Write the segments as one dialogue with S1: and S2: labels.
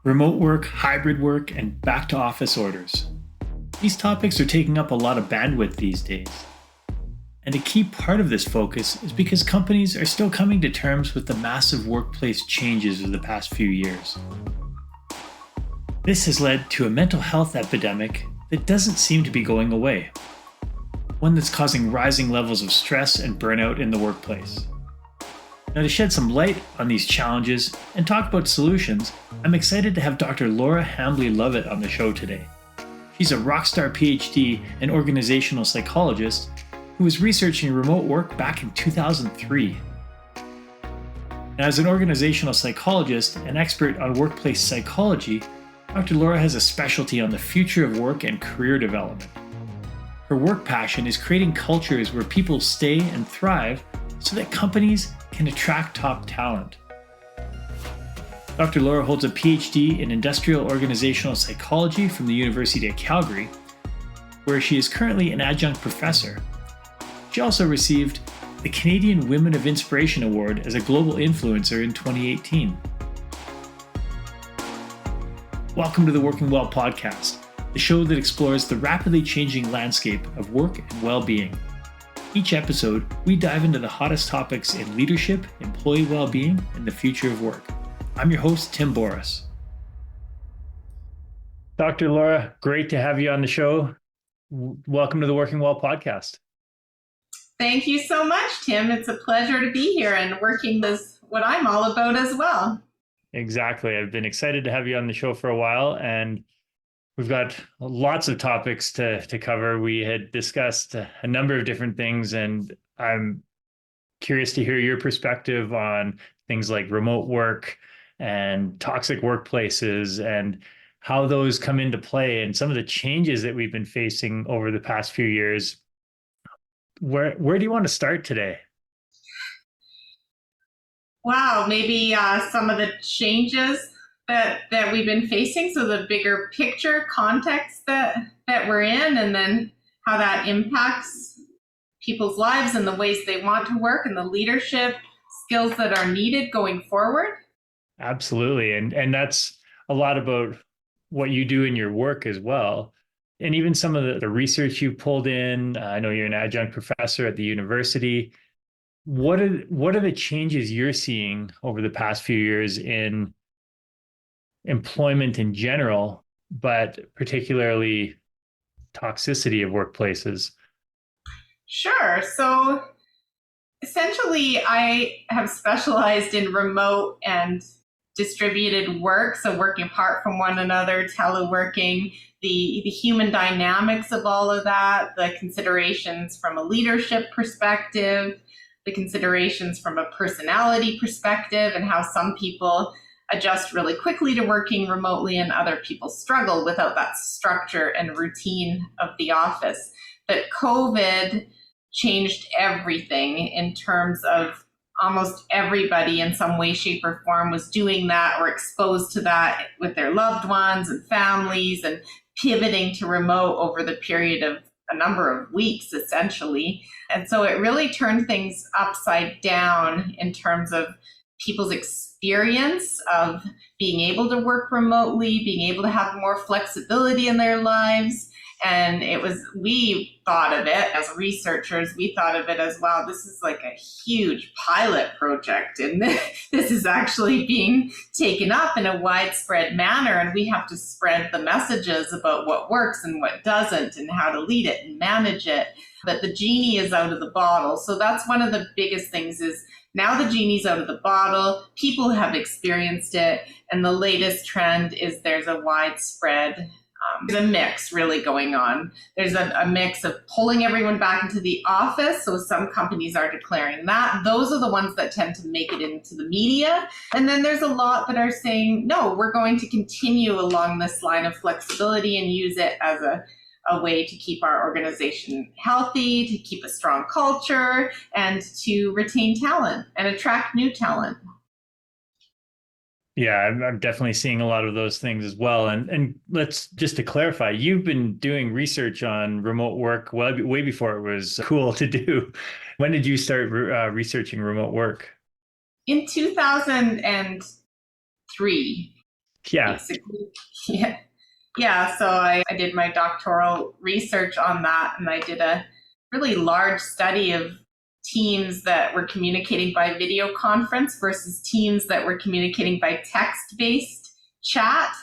S1: remote work, hybrid work, and back to office orders. These topics are taking up a lot of bandwidth these days. And a key part of this focus is because companies are still coming to terms with the massive workplace changes of the past few years. This has led to a mental health epidemic that doesn't seem to be going away, one that's causing rising levels of stress and burnout in the workplace. Now, to shed some light on these challenges and talk about solutions, I'm excited to have Dr. Hambley Lovett on the show today. She's a rockstar PhD and organizational psychologist who was researching remote work back in 2003. Now, as an organizational psychologist and expert on workplace psychology, Dr. Laura has a specialty on the future of work and career development. Her work passion is creating cultures where people stay and thrive so that companies can attract top talent. Dr. Laura holds a PhD in industrial organizational psychology from the University of Calgary, where she is currently an adjunct professor. She also received the Canadian Women of Inspiration Award as a global influencer in 2018. Welcome to the Working Well podcast, the show that explores the rapidly changing landscape of work and well-being. Each episode, we dive into the hottest topics in leadership, employee well-being, and the future of work. I'm your host, Tim Boris. Dr. Laura, great to have you on the show. Welcome to the Working Well podcast.
S2: Thank you so much, Tim. It's a pleasure to be here and working is what I'm all about as well.
S1: Exactly. I've been excited to have you on the show for a while, and we've got lots of topics to cover. We had discussed a number of different things, and I'm curious to hear your perspective on things like remote work and toxic workplaces and how those come into play and some of the changes that we've been facing over the past few years. Where do you want to start today?
S2: Wow, maybe some of the changes that we've been facing. So the bigger picture context that we're in, and then how that impacts people's lives and the ways they want to work and the leadership skills that are needed going forward.
S1: Absolutely. And that's a lot about what you do in your work as well. And even some of the research you pulled in. I know you're an adjunct professor at the university. What are the changes you're seeing over the past few years in employment in general, but particularly toxicity of workplaces?
S2: Sure. So essentially, I have specialized in remote and distributed work, so working apart from one another, teleworking, the human dynamics of all of that, the considerations from a leadership perspective, the considerations from a personality perspective, and how some people adjust really quickly to working remotely and other people struggle without that structure and routine of the office. But COVID changed everything in terms of almost everybody in some way, shape, or form was doing that or exposed to that with their loved ones and families, and pivoting to remote over the period of a number of weeks, essentially. And so it really turned things upside down in terms of people's experience of being able to work remotely, being able to have more flexibility in their lives. And we thought of it as researchers, we thought of it as, wow, this is like a huge pilot project. And this is actually being taken up in a widespread manner. And we have to spread the messages about what works and what doesn't and how to lead it and manage it. But the genie is out of the bottle. So that's one of the biggest things is now the genie's out of the bottle. People have experienced it. And the latest trend is there's a widespread there's a mix really going on. There's a mix of pulling everyone back into the office. So some companies are declaring that. Those are the ones that tend to make it into the media. And then there's a lot that are saying, no, we're going to continue along this line of flexibility and use it as a way to keep our organization healthy, to keep a strong culture, and to retain talent and attract new talent.
S1: Yeah, I'm definitely seeing a lot of those things as well. And let's just to clarify, you've been doing research on remote work way before it was cool to do. When did you start researching remote work?
S2: In 2003.
S1: Yeah.
S2: basically. Yeah. Yeah, so I did my doctoral research on that, and I did a really large study of teams that were communicating by video conference versus teams that were communicating by text-based chat,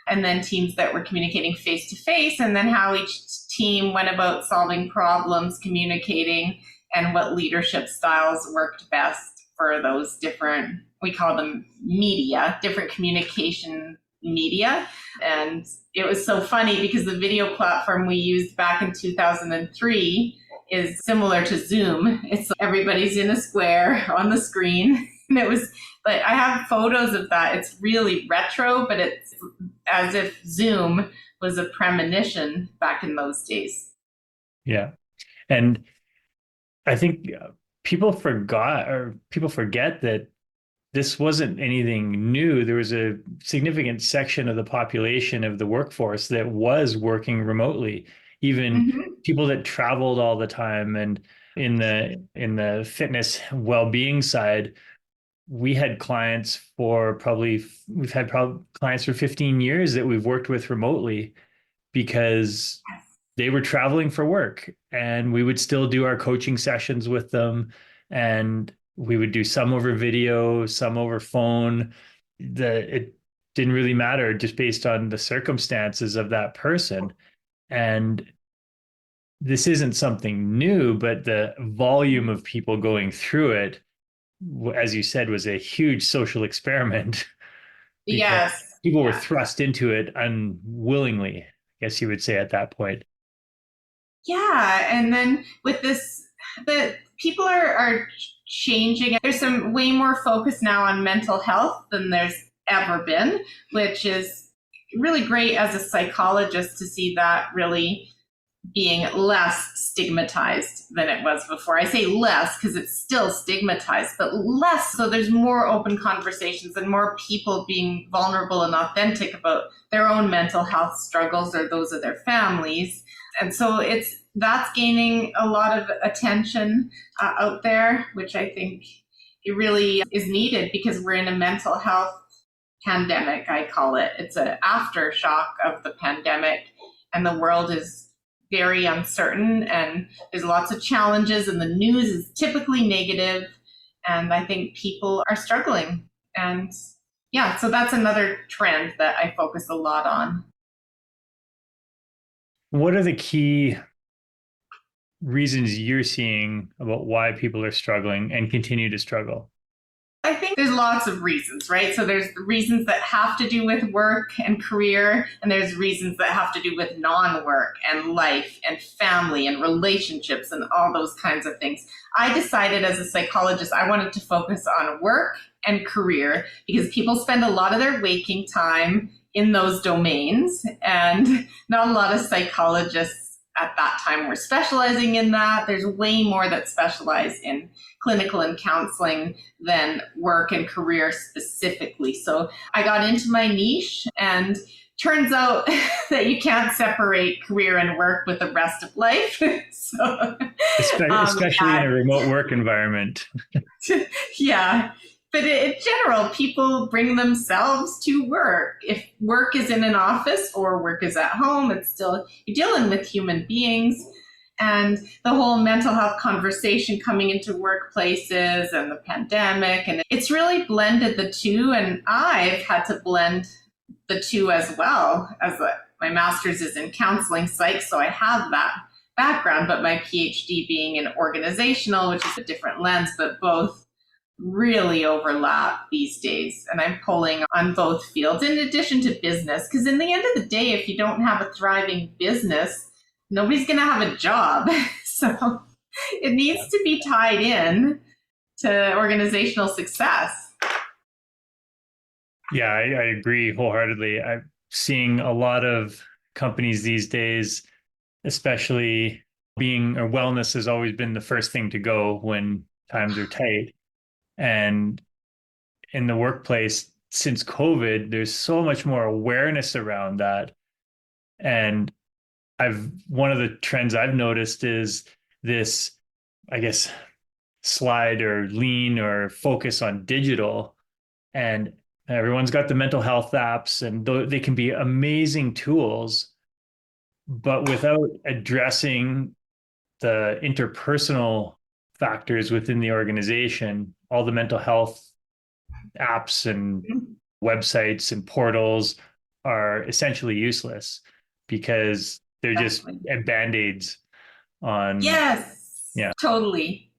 S2: and then teams that were communicating face-to-face, and then how each team went about solving problems, communicating, and what leadership styles worked best for those different, we call them media, different communication media. And it was so funny because the video platform we used back in 2003 is similar to Zoom. It's everybody's in a square on the screen. And it was like, I have photos of that. It's really retro, but it's as if Zoom was a premonition back in those days.
S1: Yeah. And I think people forget that this wasn't anything new. There was a significant section of the population of the workforce that was working remotely, even people that traveled all the time. And in the fitness well-being side, we've had clients for 15 years that we've worked with remotely because they were traveling for work, and we would still do our coaching sessions with them, and we would do some over video, some over phone. It didn't really matter, just based on the circumstances of that person. And this isn't something new, but the volume of people going through it, as you said, was a huge social experiment.
S2: Yes.
S1: People were thrust into it unwillingly, I guess you would say at that point.
S2: Yeah. And then with this, the people are changing. There's some way more focus now on mental health than there's ever been, which is really great as a psychologist to see that really being less stigmatized than it was before. I say less because it's still stigmatized, but less. So there's more open conversations and more people being vulnerable and authentic about their own mental health struggles or those of their families. And so that's gaining a lot of attention out there, which I think it really is needed because we're in a mental health pandemic, I call it. It's an aftershock of the pandemic, and the world is very uncertain, and there's lots of challenges, and the news is typically negative, and I think people are struggling. And yeah, so that's another trend that I focus a lot on.
S1: What are the key reasons you're seeing about why people are struggling and continue to struggle?
S2: I think there's lots of reasons, right? So there's reasons that have to do with work and career, and there's reasons that have to do with non-work and life and family and relationships and all those kinds of things. I decided as a psychologist, I wanted to focus on work and career because people spend a lot of their waking time in those domains, and not a lot of psychologists at that time were specializing in that. There's way more that specialize in clinical and counseling than work and career specifically. So I got into my niche, and turns out that you can't separate career and work with the rest of life. So,
S1: especially in a remote work environment.
S2: Yeah. But in general, people bring themselves to work. If work is in an office or work is at home, it's still, you're dealing with human beings. And the whole mental health conversation coming into workplaces and the pandemic, and it's really blended the two. And I've had to blend the two as well. My master's is in counseling psych, so I have that background, but my PhD being in organizational, which is a different lens, but both really overlap these days. And I'm pulling on both fields in addition to business, because in the end of the day, if you don't have a thriving business, nobody's going to have a job. So it needs to be tied in to organizational success.
S1: Yeah, I agree wholeheartedly. I'm seeing a lot of companies these days, especially wellness has always been the first thing to go when times are tight. And in the workplace, since COVID, there's so much more awareness around that. And one of the trends I've noticed is this, I guess, slide or lean or focus on digital. And Everyone's got the mental health apps, and they can be amazing tools, but without addressing the interpersonal factors within the organization, all the mental health apps and websites and portals are essentially useless because they're just
S2: Exactly.
S1: band-aids on,
S2: Yes,
S1: yeah.
S2: totally.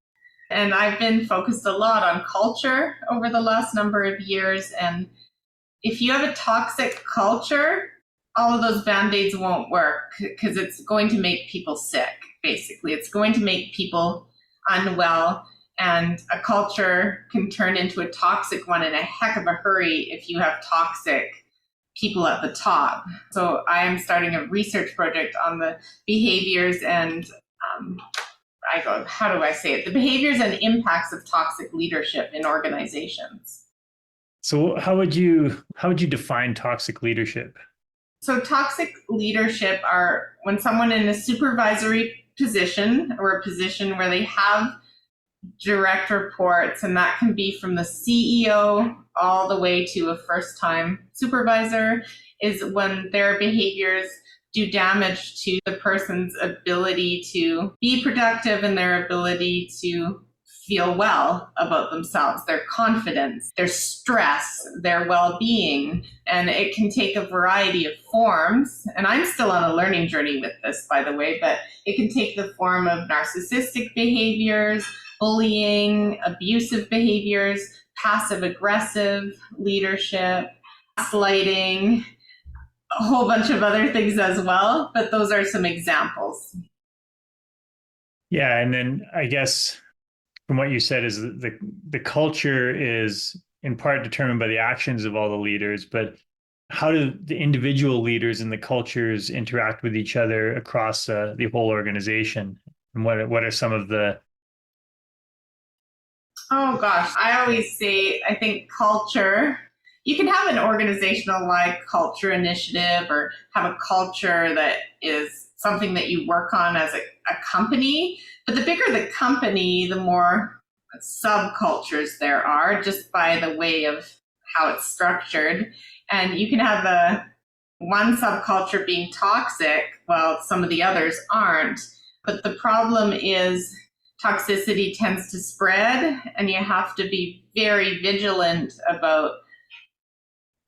S2: And I've been focused a lot on culture over the last number of years. And if you have a toxic culture, all of those band-aids won't work because it's going to make people sick, basically. It's going to make people unwell. And a culture can turn into a toxic one in a heck of a hurry if you have toxic people at the top. So I am starting a research project on the behaviors and how do I say it? The behaviors and impacts of toxic leadership in organizations.
S1: So how would you define toxic leadership?
S2: So toxic leadership are when someone in a supervisory position or a position where they have direct reports, and that can be from the CEO all the way to a first-time supervisor, is when their behaviors do damage to the person's ability to be productive and their ability to feel well about themselves, their confidence, their stress, their well-being. And it can take a variety of forms. And I'm still on a learning journey with this, by the way, but it can take the form of narcissistic behaviors, bullying, abusive behaviors, passive-aggressive leadership, gaslighting, a whole bunch of other things as well. But those are some examples.
S1: Yeah, and then I guess from what you said is the culture is in part determined by the actions of all the leaders, but how do the individual leaders and the cultures interact with each other across the whole organization? And what are some of the
S2: Oh gosh, I always say, I think culture, you can have an organizational like culture initiative or have a culture that is something that you work on as a company. But the bigger the company, the more subcultures there are just by the way of how it's structured. And you can have one subculture being toxic while some of the others aren't. But the problem is toxicity tends to spread, and you have to be very vigilant about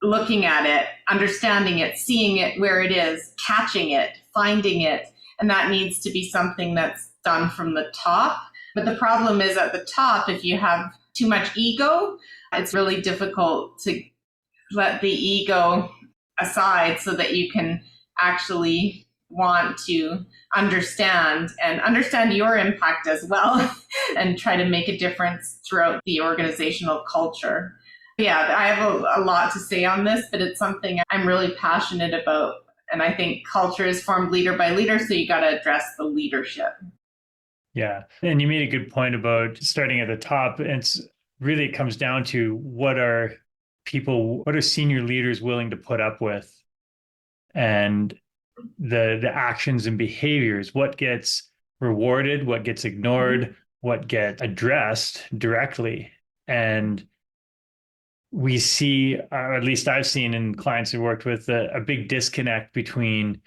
S2: looking at it, understanding it, seeing it where it is, catching it, finding it. And that needs to be something that's done from the top. But the problem is at the top, if you have too much ego, it's really difficult to let the ego aside so that you can actually want to understand your impact as well and try to make a difference throughout the organizational culture. Yeah, I have a lot to say on this, but it's something I'm really passionate about. And I think culture is formed leader by leader, so you got to address the leadership.
S1: Yeah. And you made a good point about starting at the top. And it comes down to what are senior leaders willing to put up with? And the actions and behaviors, what gets rewarded, what gets ignored, what gets addressed directly. And we see, or at least I've seen in clients who worked with, a big disconnect between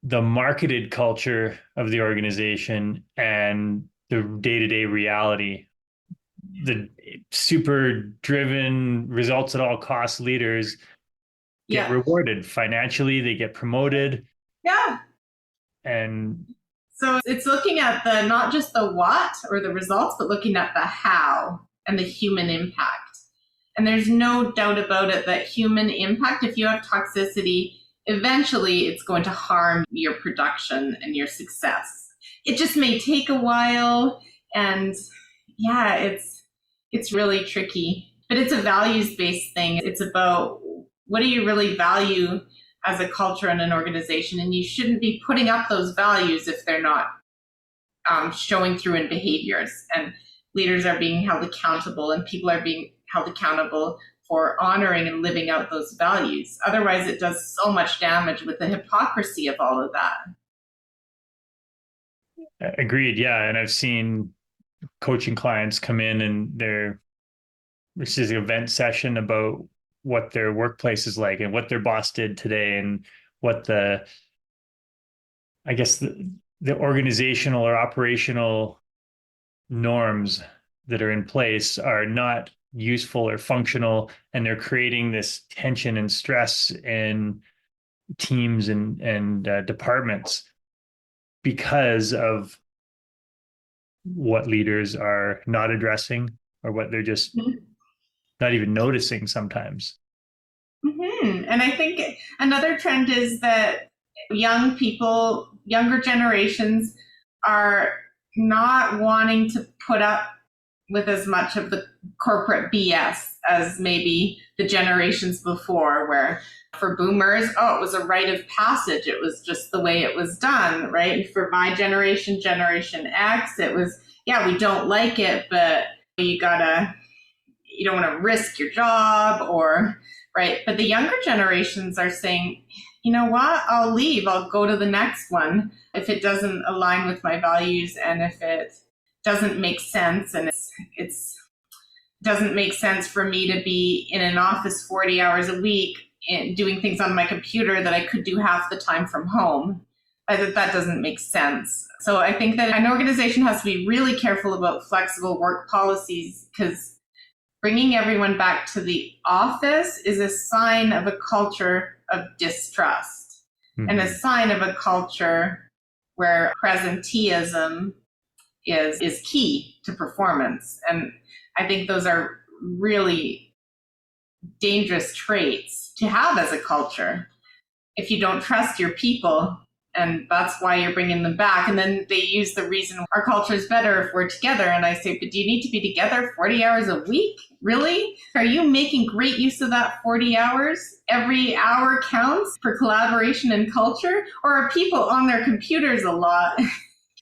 S1: the marketed culture of the organization and the day-to-day reality. The super driven results at all costs leaders get rewarded financially, they get promoted.
S2: Yeah.
S1: And
S2: so it's looking at not just the what or the results, but looking at the how and the human impact. And there's no doubt about it that human impact, if you have toxicity, eventually it's going to harm your production and your success. It just may take a while, and yeah, it's really tricky. But it's a values-based thing. It's about what do you really value as a culture and an organization, and you shouldn't be putting up those values if they're not showing through in behaviors. And leaders are being held accountable, and people are being held accountable for honoring and living out those values. Otherwise, it does so much damage with the hypocrisy of all of that.
S1: Agreed. Yeah. And I've seen coaching clients come in and this is an event session about what their workplace is like and what their boss did today and what I guess the organizational or operational norms that are in place are not useful or functional, and they're creating this tension and stress in teams and departments because of what leaders are not addressing or what they're just not even noticing sometimes.
S2: And I think another trend is that young people, younger generations, are not wanting to put up with as much of the corporate BS as maybe the generations before, where for boomers, oh, it was a rite of passage. It was just the way it was done, right? And for my generation, Generation X, it was, yeah, we don't like it, but you don't want to risk your job or, right? But the younger generations are saying, you know what, I'll leave. I'll go to the next one if it doesn't align with my values and if it doesn't make sense and it's doesn't make sense for me to be in an office 40 hours a week and doing things on my computer that I could do half the time from home. That doesn't make sense. So I think that an organization has to be really careful about flexible work policies, because bringing everyone back to the office is a sign of a culture of distrust and a sign of a culture where presenteeism is key to performance. And I think those are really dangerous traits to have as a culture if you don't trust your people. And that's why you're bringing them back. And then they use the reason our culture is better if we're together. And I say, but do you need to be together 40 hours a week? Really? Are you making great use of that 40 hours? Every hour counts for collaboration and culture? Or are people on their computers a lot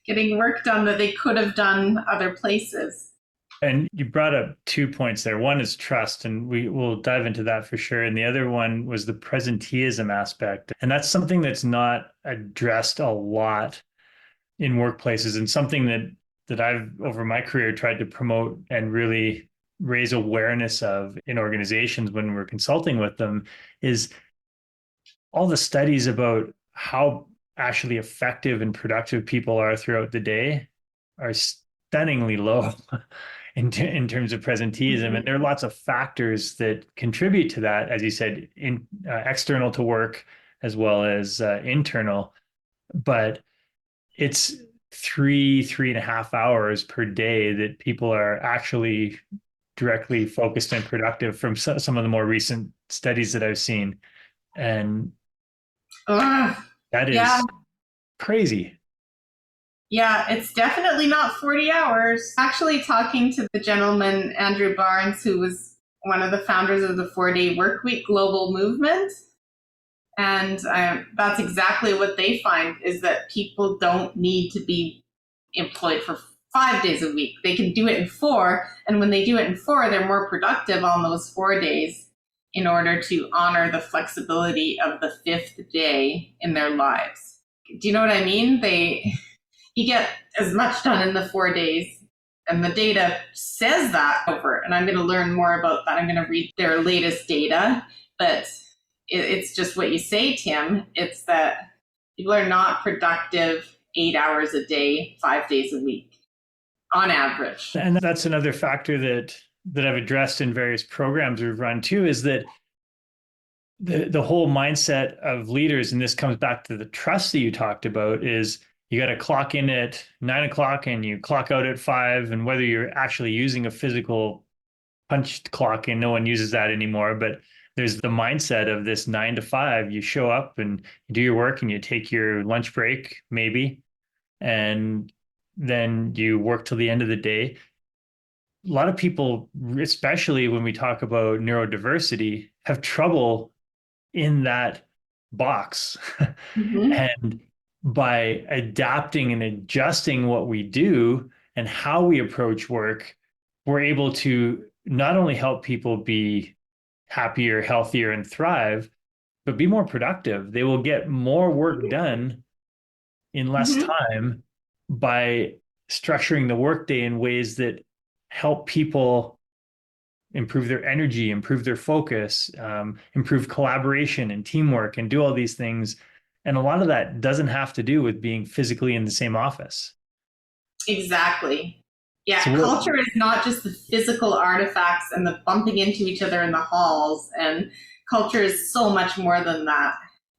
S2: getting work done that they could have done other places?
S1: And you brought up 2 points there. One is trust, and we will dive into that for sure. And the other one was the presenteeism aspect. And that's something that's not addressed a lot in workplaces, and something that I've, over my career, tried to promote and really raise awareness of in organizations when we're consulting with them, is all the studies about how actually effective and productive people are throughout the day are stunningly low in terms of presenteeism. And there are lots of factors that contribute to that, as you said, external to work as well as internal. But it's 3.5 hours per day that people are actually directly focused and productive from some of the more recent studies that I've seen. And that is crazy.
S2: Yeah, it's definitely not 40 hours. Actually, talking to the gentleman, Andrew Barnes, who was one of the founders of the 4-day workweek global movement. And that's exactly what they find, is that people don't need to be employed for 5 days a week. They can do it in 4. And when they do it in 4, they're more productive on those 4 days in order to honor the flexibility of the 5th day in their lives. Do you know what I mean? You get as much done in the 4 days, and the data says that over. And I'm going to learn more about that. I'm going to read their latest data, but it's just what you say, Tim. It's that people are not productive 8 hours a day, 5 days a week, on average.
S1: And that's another factor that I've addressed in various programs we've run too, is that the whole mindset of leaders, and this comes back to the trust that you talked about, is you got to clock in at 9 o'clock and you clock out at 5. And whether you're actually using a physical punched clock, and no one uses that anymore, but there's the mindset of this 9 to 5. You show up and you do your work and you take your lunch break, maybe, and then you work till the end of the day. A lot of people, especially when we talk about neurodiversity, have trouble in that box. And by adapting and adjusting what we do and how we approach work, we're able to not only help people be happier, healthier, and thrive, but be more productive. They will get more work done in less time by structuring the workday in ways that help people improve their energy, improve their focus, improve collaboration and teamwork, and do all these things. And a lot of that doesn't have to do with being physically in the same office.
S2: Exactly. Yeah,
S1: So what,
S2: culture is not just the physical artifacts and the bumping into each other in the halls. And culture is so much more than that.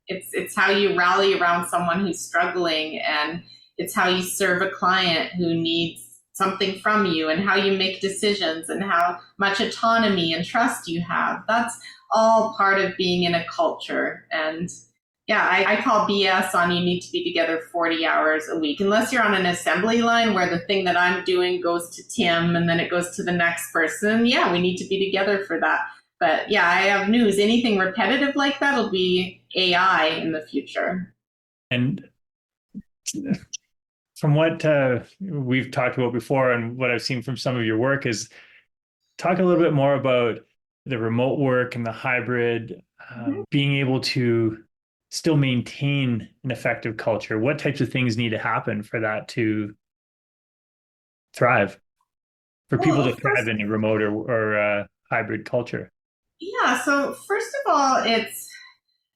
S2: It's how you rally around someone who's struggling, and it's how you serve a client who needs something from you, and how you make decisions, and how much autonomy and trust you have. That's all part of being in a culture. And yeah, I call BS on you need to be together 40 hours a week, unless you're on an assembly line where the thing that I'm doing goes to Tim and then it goes to the next person. Yeah, we need to be together for that. But yeah, I have news. Anything repetitive like that will be AI in the future.
S1: and from what we've talked about before and what I've seen from some of your work is talk a little bit more about the remote work and the hybrid, being able to still maintain an effective culture. What types of things need to happen for that to thrive, for people
S2: Well,
S1: to thrive in a remote or hybrid culture?
S2: yeah, so first of all, it's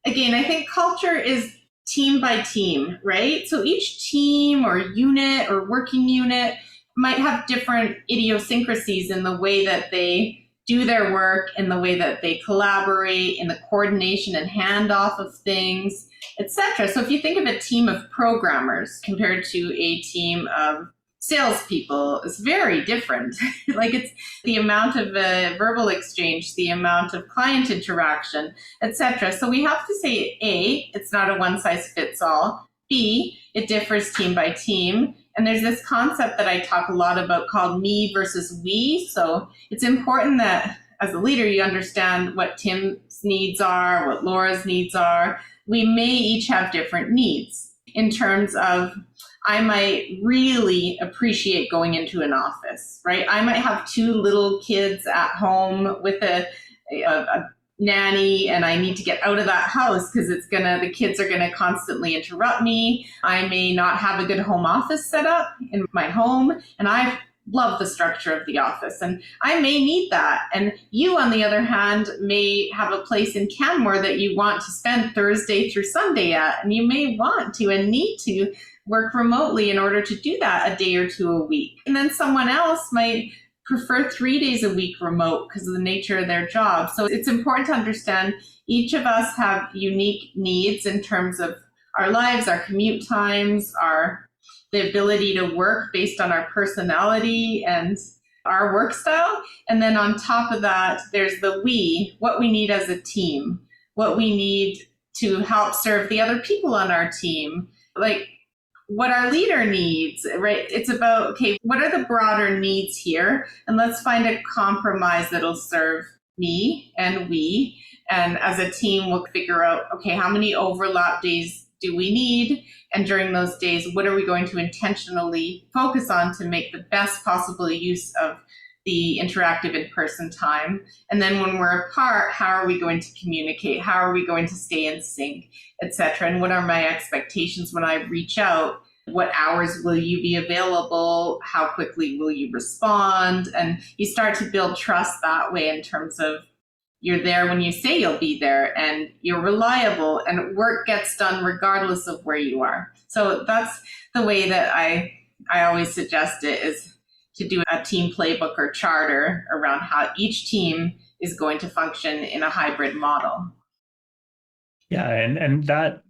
S2: again, I think culture is team by team, right? So each team or unit or working unit might have different idiosyncrasies in the way that they do their work, in the way that they collaborate, in the coordination and handoff of things, etc. So if you think of a team of programmers compared to a team of salespeople, is very different. Like it's the amount of verbal exchange, the amount of client interaction, etc. So we have to say, A, it's not a one size fits all. B, it differs team by team. And there's this concept that I talk a lot about called me versus we. So it's important that as a leader, you understand what Tim's needs are, what Laura's needs are. We may each have different needs in terms of I might really appreciate going into an office, right? I might have two little kids at home with a nanny, and I need to get out of that house because the kids are gonna constantly interrupt me. I may not have a good home office set up in my home, and I love the structure of the office, and I may need that. And you, on the other hand, may have a place in Canmore that you want to spend Thursday through Sunday at, and you may want to and need to work remotely in order to do that a day or two a week. And then someone else might prefer 3 days a week remote because of the nature of their job. So it's important to understand each of us have unique needs in terms of our lives, our commute times, the ability to work based on our personality and our work style. And then on top of that, there's what we need as a team, what we need to help serve the other people on our team. Like what our leader needs, right? It's about, okay, what are the broader needs here? And let's find a compromise that'll serve me and we. And as a team, we'll figure out, okay, how many overlap days do we need? And during those days, what are we going to intentionally focus on to make the best possible use of the interactive in-person time? And then when we're apart, how are we going to communicate? How are we going to stay in sync, etc.? And what are my expectations when I reach out? What hours will you be available? How quickly will you respond? And you start to build trust that way in terms of you're there when you say you'll be there, and you're reliable, and work gets done regardless of where you are. So that's the way that I always suggest it, is to do a team playbook or charter around how each team is going to function in a hybrid model.
S1: Yeah, and that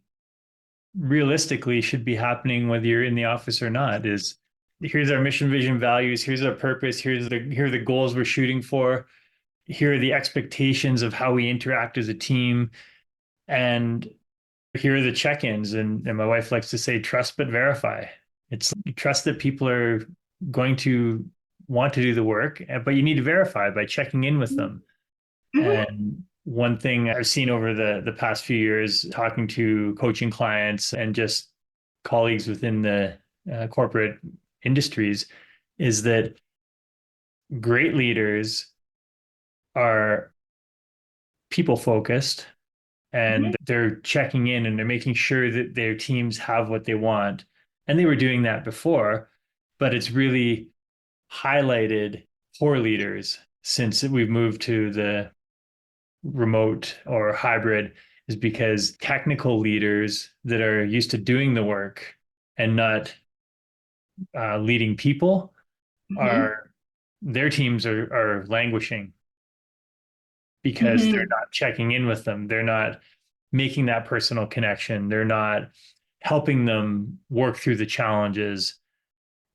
S1: realistically should be happening whether you're in the office or not. Is here's our mission, vision, values, here's our purpose, here are the goals we're shooting for, here are the expectations of how we interact as a team, and here are the check-ins. And my wife likes to say, trust but verify. It's trust that people are going to want to do the work, but you need to verify by checking in with them. Mm-hmm. And one thing I've seen over the past few years, talking to coaching clients and just colleagues within the corporate industries, is that great leaders are people focused, and they're checking in and they're making sure that their teams have what they want. And they were doing that before, but it's really highlighted poor leaders since we've moved to the remote or hybrid is because technical leaders that are used to doing the work and not leading people
S2: Hmm.
S1: are their teams are languishing because they're
S2: Hmm.
S1: not checking in with them. They're not making that personal connection. They're not helping them work through the challenges.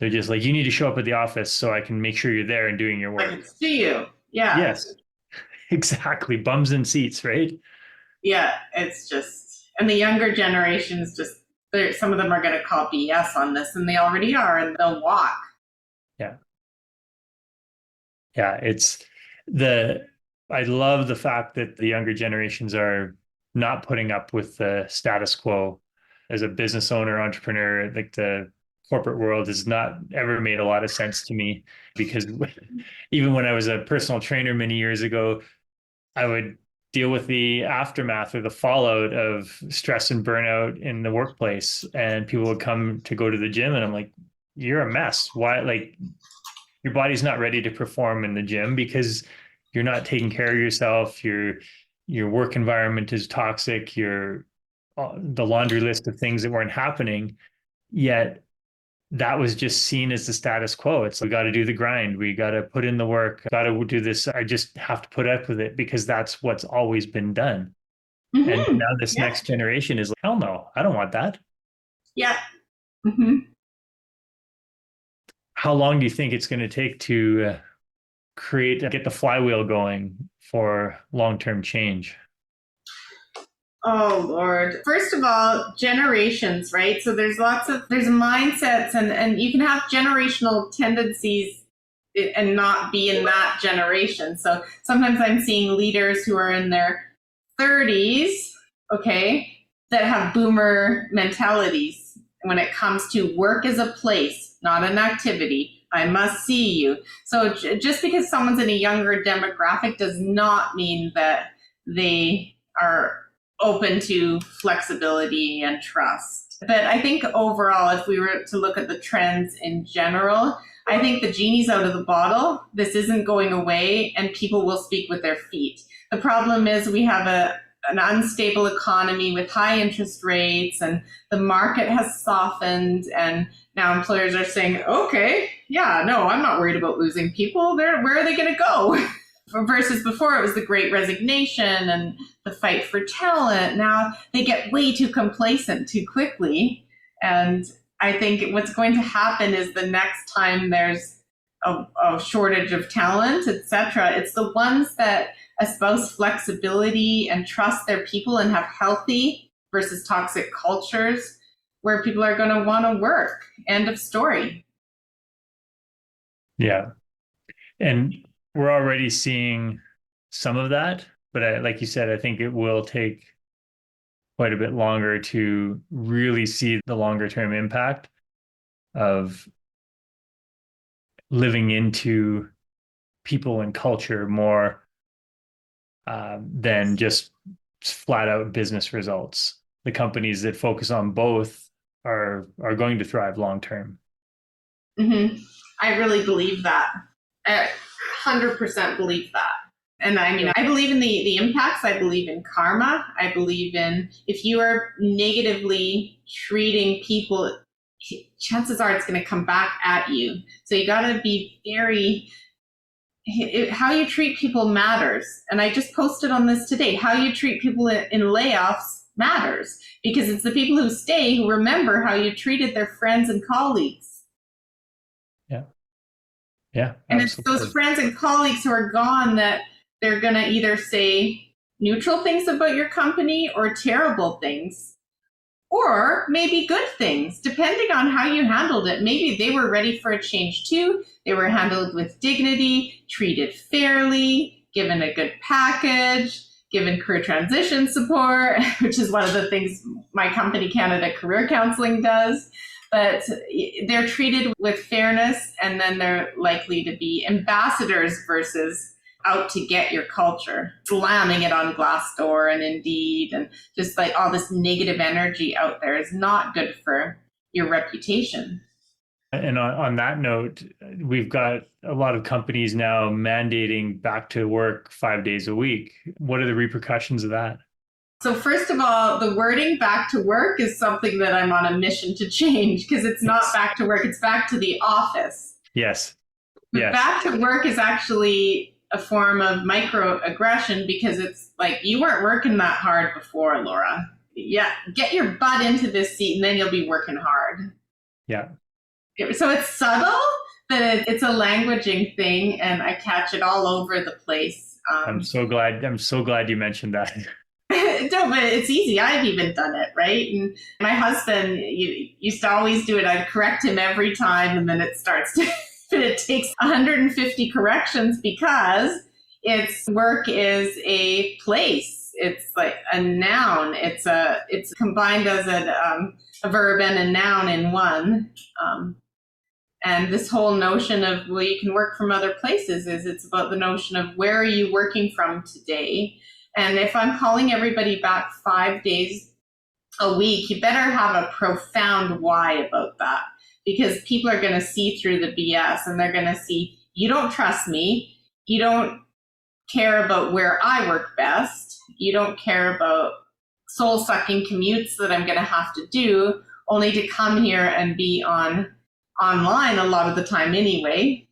S1: They're just like, you need to show up at the office so I can make sure you're there and doing your
S2: I
S1: work.
S2: can see you. Yeah.
S1: Yes, exactly. Bums in seats, right?
S2: Yeah. It's just, and the younger generations just, some of them are going to call BS on this, and they already are, and they'll walk.
S1: Yeah. Yeah. I love the fact that the younger generations are not putting up with the status quo. As a business owner, entrepreneur, like the corporate world has not ever made a lot of sense to me because even when I was a personal trainer many years ago, I would deal with the aftermath or the fallout of stress and burnout in the workplace. And people would come to go to the gym, and I'm like, you're a mess. Why? Like, your body's not ready to perform in the gym because you're not taking care of yourself. Your work environment is toxic. Your the laundry list of things that weren't happening. Yet that was just seen as the status quo. It's we got to do the grind. We got to put in the work. Got to do this. I just have to put up with it because that's what's always been done. And
S2: Hmm.
S1: now this
S2: Yeah.
S1: next generation is like, hell no, I don't want that.
S2: Yeah. Hmm.
S1: How long do you think it's going to take to get the flywheel going for long-term change?
S2: Oh Lord. First of all, generations, right? So there's mindsets, and you can have generational tendencies and not be in that generation. So sometimes I'm seeing leaders who are in their 30s, okay, that have boomer mentalities when it comes to work as a place, not an activity. I must see you. So just because someone's in a younger demographic does not mean that they are open to flexibility and trust. But I think overall, if we were to look at the trends in general, I think the genie's out of the bottle. This isn't going away, and people will speak with their feet. The problem is we have an unstable economy with high interest rates, and the market has softened, and now employers are saying, okay, yeah, no, I'm not worried about losing people. Where are they going to go? Versus before, it was the great resignation and the fight for talent. Now they get way too complacent too quickly. And I think what's going to happen is the next time there's a shortage of talent, etc., it's the ones that espouse flexibility and trust their people and have healthy versus toxic cultures where people are going to want to work. End of story.
S1: Yeah. And we're already seeing some of that, but like you said, I think it will take quite a bit longer to really see the longer term impact of living into people and culture more than just flat out business results. The companies that focus on both are going to thrive long term.
S2: Mm-hmm. I really believe that. I 100% believe that. And I mean, I believe in the impacts. I believe in karma. I believe in if you are negatively treating people, chances are it's going to come back at you. So you got to be very, how you treat people matters. And I just posted on this today. How you treat people in layoffs matters because it's the people who stay who remember how you treated their friends and colleagues.
S1: Yeah. Yeah,
S2: And it's those
S1: absolutely.
S2: friends and colleagues who are gone that they're going to either say neutral things about your company or terrible things, or maybe good things, depending on how you handled it. Maybe they were ready for a change too. They were handled with dignity, treated fairly, given a good package, given career transition support, which is one of the things my company, Canada Career Counseling, does. But they're treated with fairness, and then they're likely to be ambassadors versus out to get your culture, slamming it on Glassdoor and Indeed, and just like all this negative energy out there is not good for your reputation.
S1: And on that note, we've got a lot of companies now mandating back to work 5 days a week. What are the repercussions of that?
S2: So, first of all, the wording back to work is something that I'm on a mission to change because it's not
S1: Yes.
S2: back to work, it's back to the office.
S1: Yes.
S2: But
S1: Yes.
S2: back to work is actually a form of microaggression because it's like you weren't working that hard before, Laura. Yeah, get your butt into this seat and then you'll be working hard.
S1: Yeah.
S2: So it's subtle, but it's a languaging thing, and I catch it all over the place.
S1: I'm so glad. I'm so glad you mentioned that.
S2: No, but it's easy. I've even done it, right? And my husband used to always do it. I'd correct him every time, and then it starts to, it takes 150 corrections because it's work is a place. It's like a noun. It's combined as a verb and a noun in one. And this whole notion of, well, you can work from other places it's about the notion of where are you working from today? And if I'm calling everybody back 5 days a week, you better have a profound why about that because people are going to see through the BS and they're going to see you don't trust me. You don't care about where I work best. You don't care about soul sucking commutes that I'm going to have to do only to come here and be online a lot of the time anyway.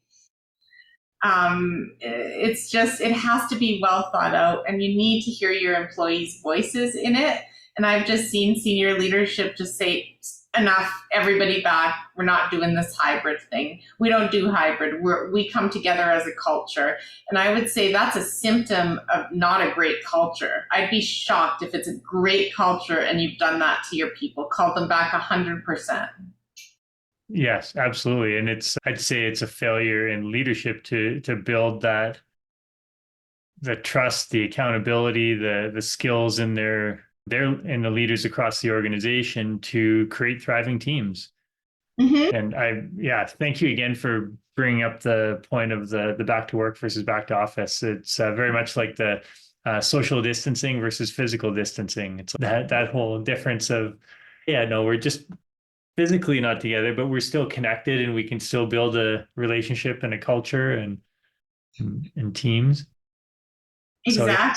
S2: It's just, it has to be well thought out and you need to hear your employees' voices in it. And I've just seen senior leadership just say, enough, everybody back. We're not doing this hybrid thing. We don't do hybrid. We come together as a culture. And I would say that's a symptom of not a great culture. I'd be shocked if it's a great culture and you've done that to your people, called them back 100%.
S1: Yes, absolutely. And I'd say it's a failure in leadership to build that, the trust, the accountability, the skills in in the leaders across the organization to create thriving teams.
S2: Mm-hmm.
S1: And thank you again for bringing up the point of the back to work versus back to office. It's very much like the social distancing versus physical distancing. It's that whole difference of, yeah, no, we're just physically not together, but we're still connected and we can still build a relationship and a culture and teams.
S2: Exactly.
S1: So, yeah,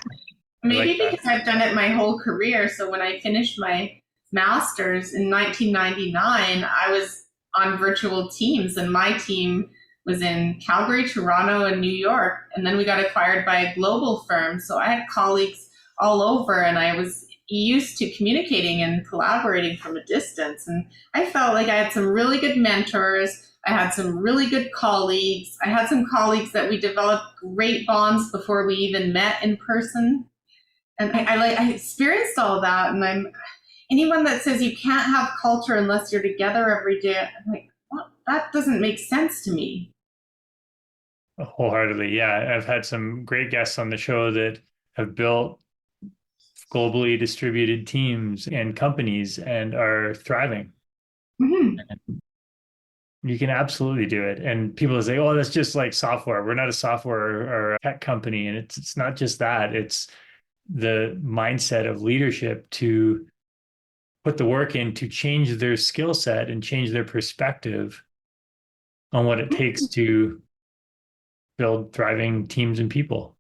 S2: Maybe
S1: like
S2: because I've done it my whole career. So when I finished my master's in 1999, I was on virtual teams and my team was in Calgary, Toronto, and New York. And then we got acquired by a global firm. So I had colleagues all over and I was used to communicating and collaborating from a distance. And I felt like I had some really good mentors. I had some really good colleagues. I had some colleagues that we developed great bonds before we even met in person. And I experienced all that. And anyone that says you can't have culture unless you're together every day, I'm like, well, that doesn't make sense to me.
S1: wholeheartedly. Yeah. I've had some great guests on the show that have built globally distributed teams and companies and are thriving.
S2: Mm-hmm.
S1: You can absolutely do it. And people say, oh, that's just like software. We're not a software or a tech company. And it's not just that. It's the mindset of leadership to put the work in to change their skill set and change their perspective on what it takes to build thriving teams and people.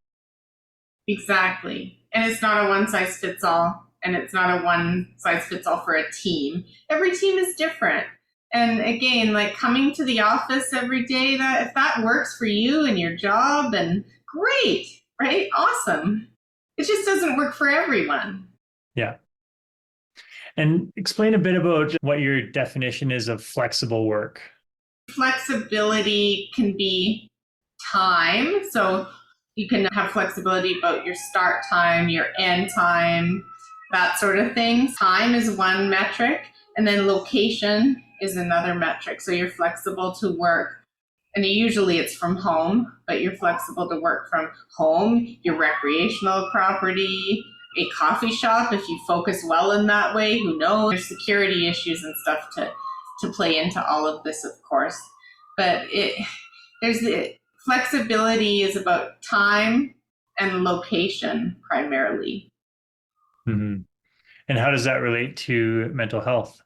S2: Exactly. And it's not a one size fits all. And it's not a one size fits all for a team. Every team is different. And again, like coming to the office every day, that if that works for you and your job, and great, right? Awesome. It just doesn't work for everyone.
S1: Yeah. And explain a bit about what your definition is of flexible work.
S2: Flexibility can be time. So you can have flexibility about your start time, your end time, that sort of thing. Time is one metric, and then location is another metric. So you're flexible to work, and usually it's from home, but you're flexible to work from home, your recreational property, a coffee shop, if you focus well in that way, who knows? There's security issues and stuff to play into all of this, of course. But there's the flexibility is about time and location primarily.
S1: Mm-hmm. And how does that relate to mental health?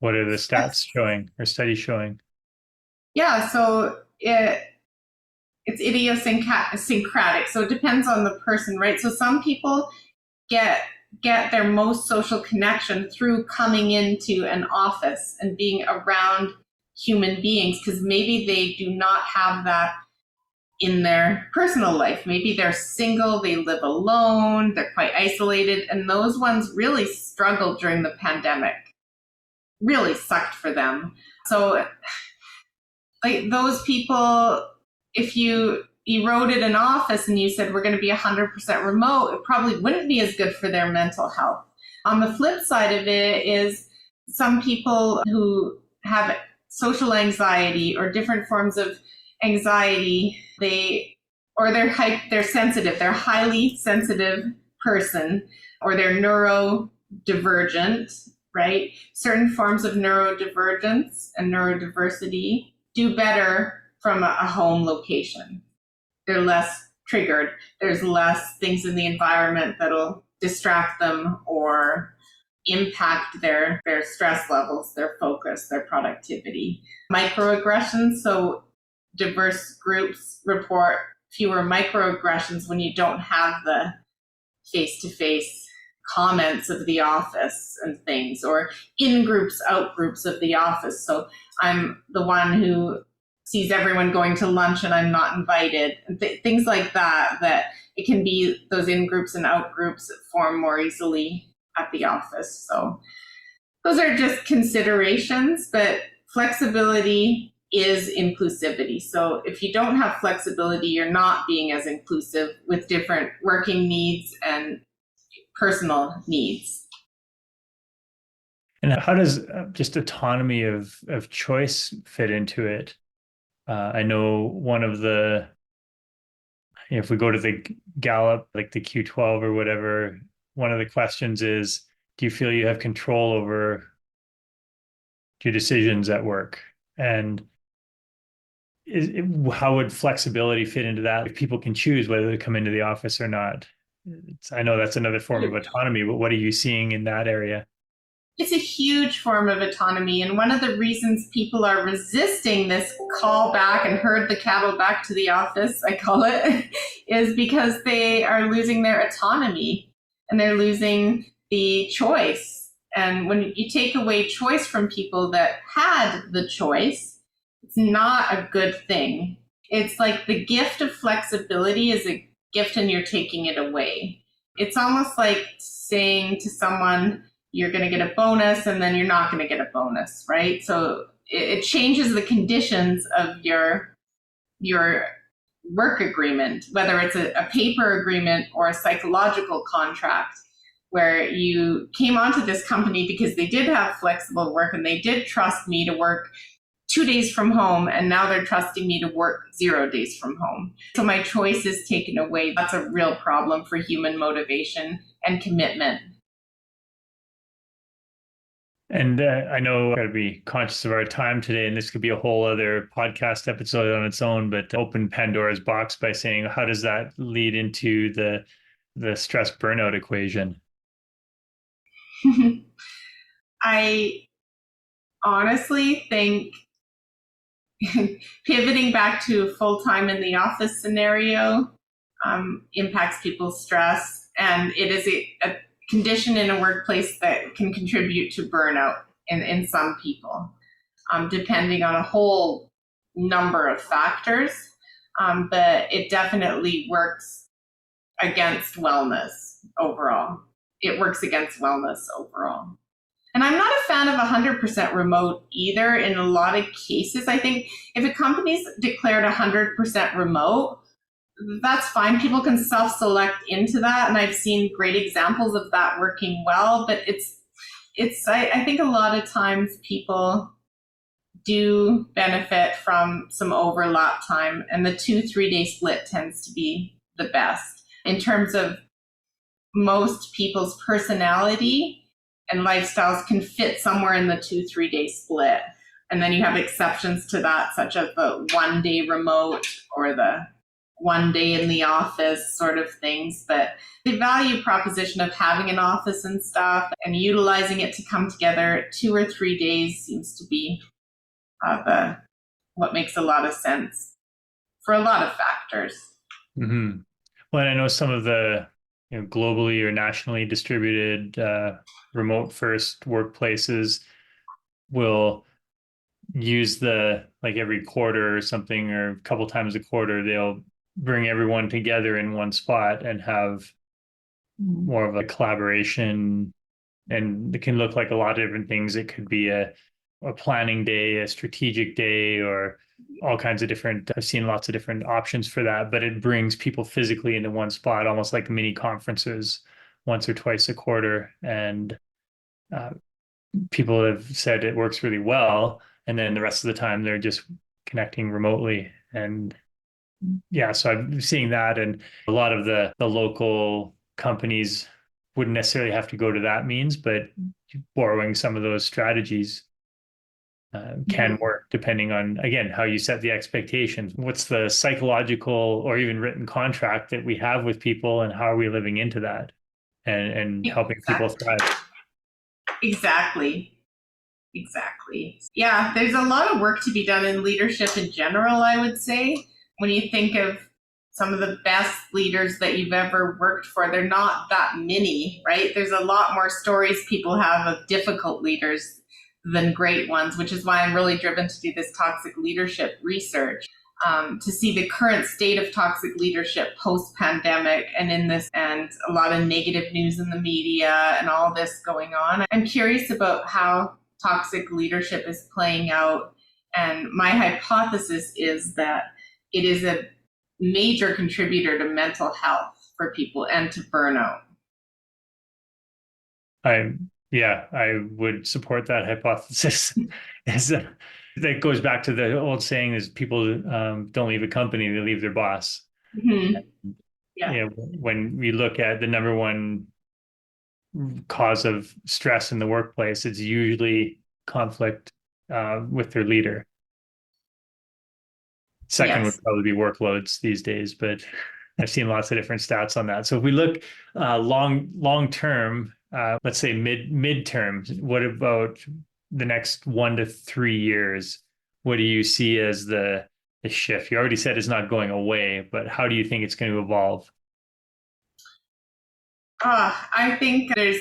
S1: What are the stats showing or studies showing?
S2: Yeah, so it's idiosyncratic. So it depends on the person, right? So some people get their most social connection through coming into an office and being around human beings, because maybe they do not have that in their personal life. Maybe they're single, they live alone, they're quite isolated, and those ones really struggled during the pandemic. Really sucked for them. So like those people, if you eroded an office and you said we're going to be 100% remote, it probably wouldn't be as good for their mental health. On the flip side of it is some people who have social anxiety or different forms of anxiety, they're sensitive, they're a highly sensitive person, or they're neurodivergent, right? Certain forms of neurodivergence and neurodiversity do better from a home location. They're less triggered. There's less things in the environment that'll distract them or impact their stress levels, their focus, their productivity. Microaggressions, so diverse groups report fewer microaggressions when you don't have the face-to-face comments of the office and things, or in groups, out groups of the office. So I'm the one who sees everyone going to lunch and I'm not invited, and things like that, that it can be those in groups and out groups that form more easily at the office. So those are just considerations, but flexibility is inclusivity. So if you don't have flexibility, you're not being as inclusive with different working needs and personal needs.
S1: And how does just autonomy of choice fit into it? I know one of the, if we go to the Gallup, like the Q12 or whatever, one of the questions is, do you feel you have control over your decisions at work? And how would flexibility fit into that? If people can choose whether to come into the office or not. I know that's another form of autonomy, but what are you seeing in that area?
S2: It's a huge form of autonomy. And one of the reasons people are resisting this call back and herd the cattle back to the office, I call it, is because they are losing their autonomy and they're losing the choice. And when you take away choice from people that had the choice, it's not a good thing. It's like the gift of flexibility is a gift and you're taking it away. It's almost like saying to someone, you're going to get a bonus and then you're not going to get a bonus, right? So it changes the conditions of your work agreement, whether it's a paper agreement or a psychological contract, where you came onto this company because they did have flexible work and they did trust me to work 2 days from home, and now they're trusting me to work 0 days from home. So my choice is taken away. That's a real problem for human motivation and commitment.
S1: And I know we've got to be conscious of our time today, and this could be a whole other podcast episode on its own, but open Pandora's box by saying, how does that lead into the stress burnout equation?
S2: I honestly think pivoting back to a full-time in the office scenario impacts people's stress, and it is a condition in a workplace that can contribute to burnout in some people, depending on a whole number of factors. But it definitely works against wellness overall. It works against wellness overall. And I'm not a fan of 100% remote either in a lot of cases. I think if a company's declared 100% remote, that's fine. People can self-select into that. And I've seen great examples of that working well. But I think a lot of times people do benefit from some overlap time. And the 2-3 day split tends to be the best in terms of most people's personality and lifestyles can fit somewhere in the 2-3 day split. And then you have exceptions to that, such as the 1 day remote or the one day in the office sort of things, but the value proposition of having an office and stuff and utilizing it to come together 2 or 3 days seems to be what makes a lot of sense for a lot of factors.
S1: Mm-hmm. Well, and I know some of the globally or nationally distributed remote first workplaces will use the like every quarter or something, or a couple times a quarter, they'll bring everyone together in one spot and have more of a collaboration. And it can look like a lot of different things. It could be a planning day, a strategic day, or all kinds of different, I've seen lots of different options for that, but it brings people physically into one spot, almost like mini conferences once or twice a quarter. And uh, people have said it works really well. And then the rest of the time they're just connecting remotely. And yeah, so I'm seeing that. And a lot of the local companies wouldn't necessarily have to go to that means, but borrowing some of those strategies can work depending on, again, how you set the expectations. What's the psychological or even written contract that we have with people, and how are we living into that and helping people thrive?
S2: Exactly. Yeah, there's a lot of work to be done in leadership in general, I would say. When you think of some of the best leaders that you've ever worked for, they're not that many, right? There's a lot more stories people have of difficult leaders than great ones, which is why I'm really driven to do this toxic leadership research, to see the current state of toxic leadership post-pandemic and a lot of negative news in the media and all this going on. I'm curious about how toxic leadership is playing out. And my hypothesis is that it is a major contributor to mental health for people and to burnout.
S1: I would support that hypothesis. That goes back to the old saying: is people don't leave a company, they leave their boss.
S2: Mm-hmm.
S1: Yeah. When we look at the number one cause of stress in the workplace, it's usually conflict with their leader. Second would probably be workloads these days, but I've seen lots of different stats on that. So if we look long term, let's say midterm, what about the next 1 to 3 years? What do you see as the shift? You already said it's not going away, but how do you think it's going to evolve?
S2: I think there's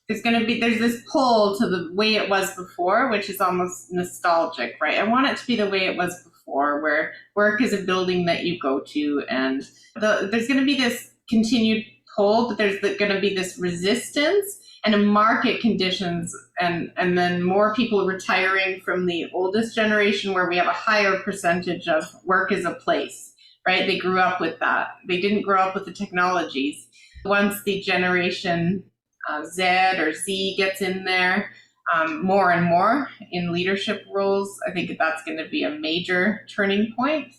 S2: this pull to the way it was before, which is almost nostalgic, right? I want it to be the way it was before, where work is a building that you go to, and there's going to be this continued pull, but there's going to be this resistance and a market conditions, and then more people retiring from the oldest generation, where we have a higher percentage of work as a place, right? They grew up with that. They didn't grow up with the technologies. Once the generation Z or Z gets in there more and more in leadership roles, I think that's going to be a major turning point.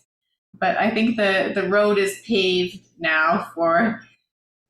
S2: But I think the road is paved now for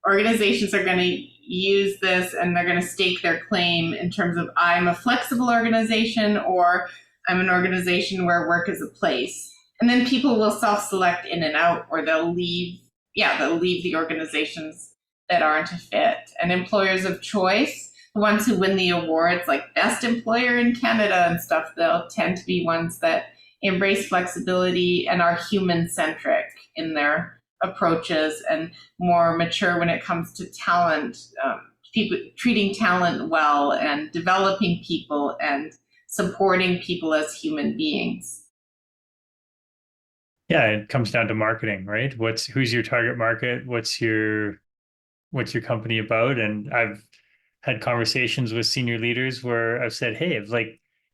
S2: organizations are going to use this, and they're going to stake their claim in terms of, I'm a flexible organization, or I'm an organization where work is a place. And then people will self-select in and out, or they'll leave the organizations that aren't a fit. And employers of choice, the ones who win the awards, like Best Employer in Canada and stuff, they'll tend to be ones that embrace flexibility and are human-centric in their approaches and more mature when it comes to talent, people treating talent well and developing people and supporting people as human beings.
S1: Yeah, it comes down to marketing, right? Who's your target market? What's your company about? And I've had conversations with senior leaders where I've said, hey,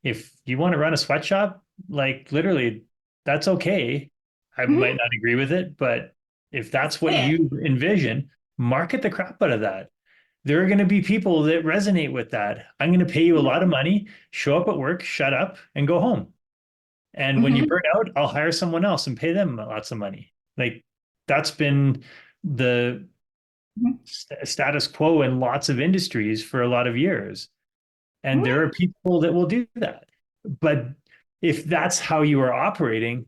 S1: if you want to run a sweatshop, like literally, that's okay. I might not agree with it, but if that's what you envision, market the crap out of that. There are going to be people that resonate with that. I'm going to pay you a lot of money, show up at work, shut up, and go home. And when you burn out, I'll hire someone else and pay them lots of money. Like that's been the status quo in lots of industries for a lot of years. And there are people that will do that. But if that's how you are operating,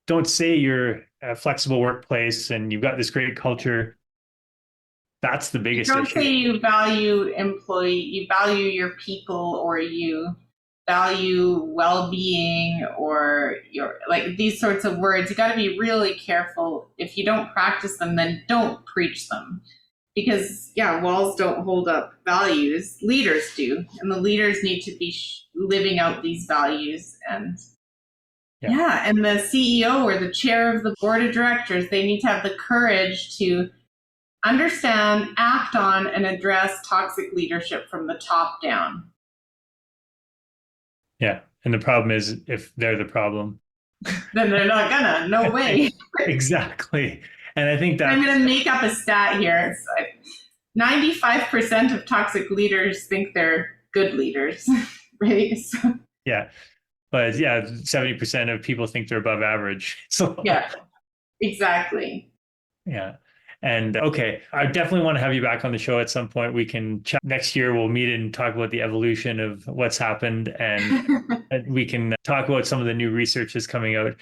S1: don't say you're a flexible workplace and you've got this great culture, that's the biggest
S2: Don't
S1: issue.
S2: say you value you value your people, or you value well-being, or your, like, these sorts of words. You got to be really careful. If you don't practice them, then don't preach them. Because, yeah, walls don't hold up values. Leaders do. And the leaders need to be living out these values. And and the CEO or the chair of the board of directors, they need to have the courage to understand, act on, and address toxic leadership from the top down.
S1: Yeah. And the problem is, if they're the problem,
S2: then they're not gonna. No way.
S1: Exactly. And I think that
S2: I'm going to make up a stat here. It's like 95% of toxic leaders think they're good leaders, right? So,
S1: yeah. But 70% of people think they're above average. So
S2: yeah, exactly.
S1: Yeah. And okay, I definitely want to have you back on the show at some point. We can chat next year. We'll meet and talk about the evolution of what's happened, and we can talk about some of the new research that's coming out.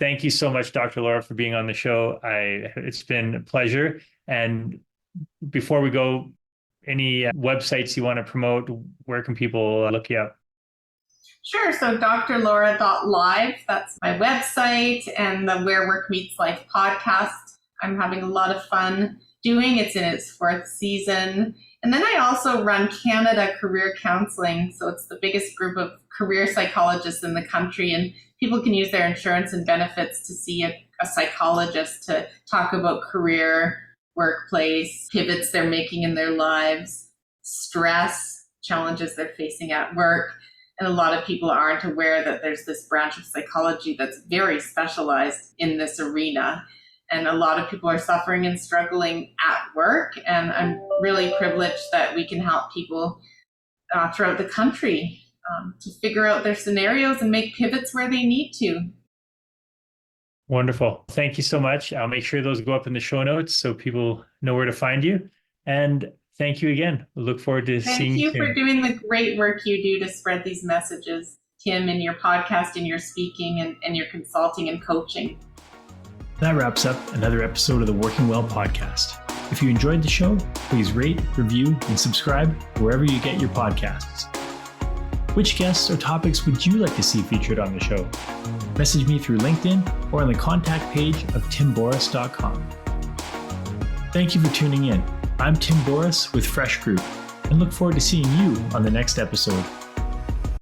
S1: Thank you so much, Dr. Laura, for being on the show. It's been a pleasure. And before we go, any websites you want to promote? Where can people look you up?
S2: Sure. So drlaura.live, that's my website, and the Where Work Meets Life podcast. I'm having a lot of fun doing. It's in its 4th season. And then I also run Canada Career Counseling. So it's the biggest group of career psychologists in the country, and people can use their insurance and benefits to see a psychologist to talk about career, workplace, pivots they're making in their lives, stress, challenges they're facing at work. And a lot of people aren't aware that there's this branch of psychology that's very specialized in this arena. And a lot of people are suffering and struggling at work. And I'm really privileged that we can help people throughout the country to figure out their scenarios and make pivots where they need to.
S1: Wonderful. Thank you so much. I'll make sure those go up in the show notes so people know where to find you. And thank you again. We look forward to seeing you.
S2: Thank you for doing the great work you do to spread these messages, Tim, in your podcast, in your speaking, and your consulting and coaching.
S1: That wraps up another episode of the Working Well podcast. If you enjoyed the show, please rate, review, and subscribe wherever you get your podcasts. Which guests or topics would you like to see featured on the show? Message me through LinkedIn or on the contact page of timboris.com. Thank you for tuning in. I'm Tim Boris with Fresh Group, and look forward to seeing you on the next episode.